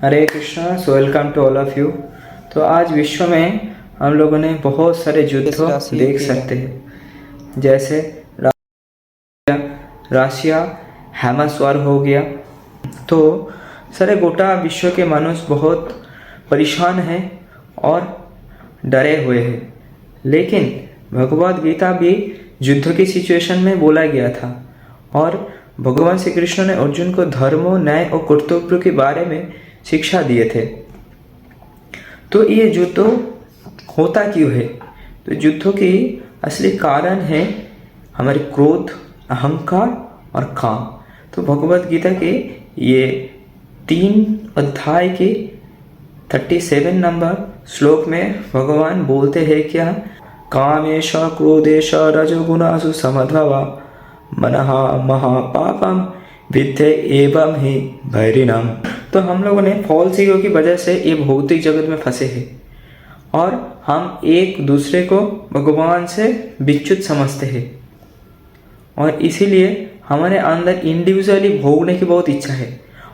Hare Krishna, so welcome to all of you. तो आज विश्व में हम लोगों ने बहुत सारे युद्ध देख सकते हैं, जैसे रशिया हैमास वॉर हो गया। तो सारे गोटा विश्व के मनुष्य बहुत परेशान हैं और डरे हुए हैं। लेकिन भगवद गीता भी युद्ध की सिचुएशन में बोला गया था और भगवान श्री कृष्ण ने अर्जुन को धर्म, न्याय और कर्तव्य के बारे में शिक्षा दिए थे। तो ये युद्ध होता क्यों है? तो युद्धों की असली कारण है हमारे क्रोध, अहंकार और काम। तो भगवद गीता के ये 3 अध्याय के 37 नंबर श्लोक में भगवान बोलते हैं क्या? कामेश क्रोधेश रजोगुणासु समद्भवा मनः महापापम विद्धे एवं ही भैरिणम। तो हम लोगों ने फॉल्स ईगो की वजह से ये भौतिक जगत में फंसे हैं और हम एक दूसरे को भगवान से विच्युत समझते हैं और इसीलिए हमारे अंदर इंडिविजुअली भोगने की बहुत इच्छा है।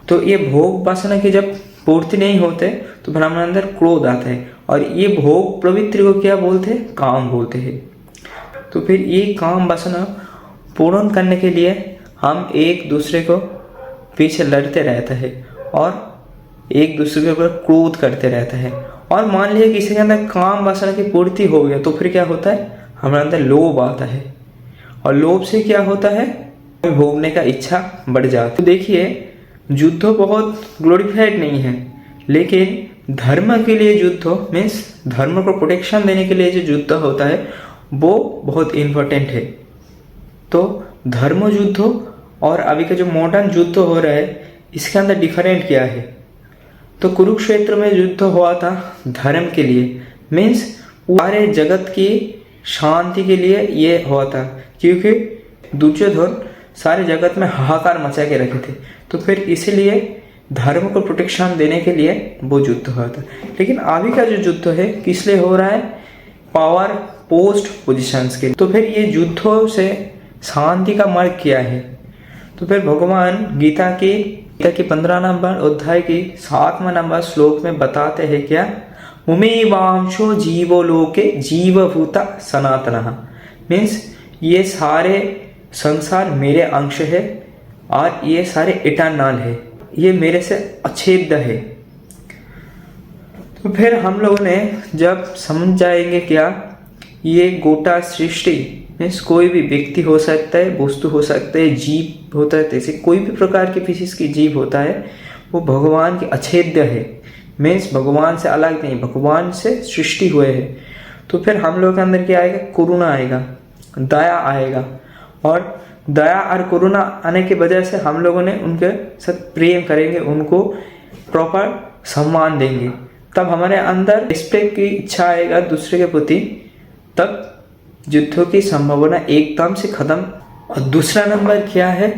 तो ये भोग वासना की जब पूर्ति नहीं होते तो फिर हमारे अंदर क्रोध आता है और ये भोग प्रवृत्ति को क्या बोलते हैं? काम बोलते हैं। तो फिर ये काम वासना पूर्ण करने के लिए हम एक दूसरे को पीछे लड़ते रहते हैं और एक दूसरे के ऊपर क्रोध करते रहते हैं। और मान लीजिए किसी के अंदर काम वासना की पूर्ति हो गया तो फिर क्या होता है? हमारे अंदर लोभ आता है और लोभ से क्या होता है? भोगने का इच्छा बढ़ जाती है। तो देखिए, युद्ध बहुत ग्लोरीफाइड नहीं है, लेकिन धर्म के लिए युद्ध मीन्स धर्म को प्रोटेक्शन देने के लिए जो युद्ध होता है वो बहुत इम्पोर्टेंट है। तो धर्म युद्ध और अभी का जो मॉडर्न युद्ध हो रहा है इसके अंदर डिफरेंट क्या है? तो कुरुक्षेत्र में युद्ध हुआ था धर्म के लिए, मीन्स सारे जगत की शांति के लिए ये हुआ था, क्योंकि दुर्योधन सारे जगत में हाहाकार मचा के रखे थे। तो फिर इसीलिए धर्म को प्रोटेक्शन देने के लिए वो युद्ध हुआ था। लेकिन अभी का जो युद्ध है किस लिए हो रहा है? पावर पोस्ट पोजिशंस के लिए। तो फिर ये युद्धों से शांति का मार्ग क्या है? तो फिर भगवान गीता की 15 नंबर अध्याय की 7वां नंबर श्लोक में बताते हैं क्या? उमेवांशो जीवो लोके जीवभूता सनातनः। मीन्स ये सारे संसार मेरे अंश है और ये सारे इटर्नल है, ये मेरे से अछेद्य है। तो फिर हम लोगों ने जब समझ जाएंगे क्या ये गोटा सृष्टि मीन्स कोई भी व्यक्ति हो सकता है, वस्तु हो सकता है, जीव होता है, जैसे कोई भी प्रकार के फिजिक्स की जीव होता है वो भगवान के अछेद्य है, मीन्स भगवान से अलग नहीं, भगवान से सृष्टि हुए है। तो फिर हम लोग के अंदर क्या आएगा? करुणा आएगा, दया आएगा और दया और करुणा आने की वजह से हम लोगों ने उनके साथ प्रेम करेंगे, उनको प्रॉपर सम्मान देंगे, तब हमारे अंदर रिस्पेक्ट की इच्छा आएगा दूसरे के प्रति, तब युद्धों की संभावना एकदम से खत्म। और दूसरा नंबर क्या है?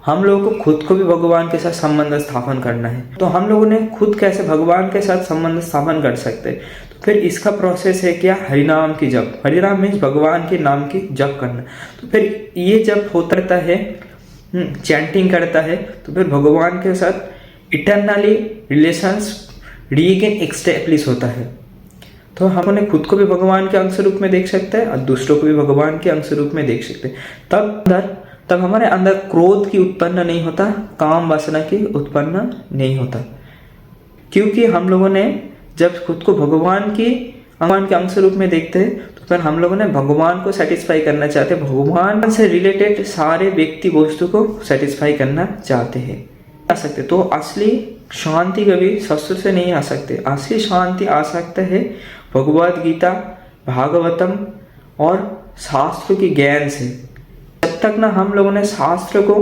हम लोगों को खुद को भी भगवान के साथ संबंध स्थापन करना है। तो हम लोगों ने खुद कैसे भगवान के साथ संबंध स्थापन कर सकते हैं? तो फिर इसका प्रोसेस है क्या? हरिनाम की जप। हरिनाम मीन्स भगवान के नाम की जप करना। तो फिर ये जब होता रहता है, चैंटिंग करता है, तो फिर भगवान के साथ इटर्नली रिलेशंस रीगेन एक्स्टेब्लिश होता है। तो हम उन्हें खुद को भी भगवान के अंश रूप में देख सकते हैं और दूसरों को भी भगवान के अंश रूप में देख सकते हैं। तब हमारे अंदर क्रोध की उत्पन्न नहीं होता, काम वासना की उत्पन्न नहीं होता, क्योंकि हम लोगों ने जब खुद को भगवान के अंश रूप में देखते हैं तो फिर हम लोगों ने भगवान को सेटिस्फाई करना चाहते हैं, भगवान से रिलेटेड सारे व्यक्ति वस्तु को सेटिस्फाई करना चाहते हैं। आ सकते तो असली शांति कभी शस्त्र से नहीं आ सकते। असली शांति आ सकता है भगवद गीता, भागवतम और शास्त्र की ज्ञान से। जब तक ना हम लोगों ने शास्त्र को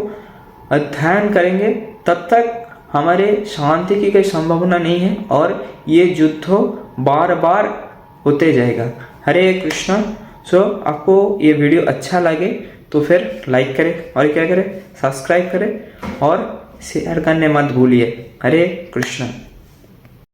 अध्ययन करेंगे तब तक हमारे शांति की कोई संभावना नहीं है और ये युद्ध बार बार होते जाएगा। हरे कृष्ण। सो आपको ये वीडियो अच्छा लगे तो फिर लाइक करें और क्या करें? सब्सक्राइब करें और शेयर करने मत भूलिए। हरे कृष्ण।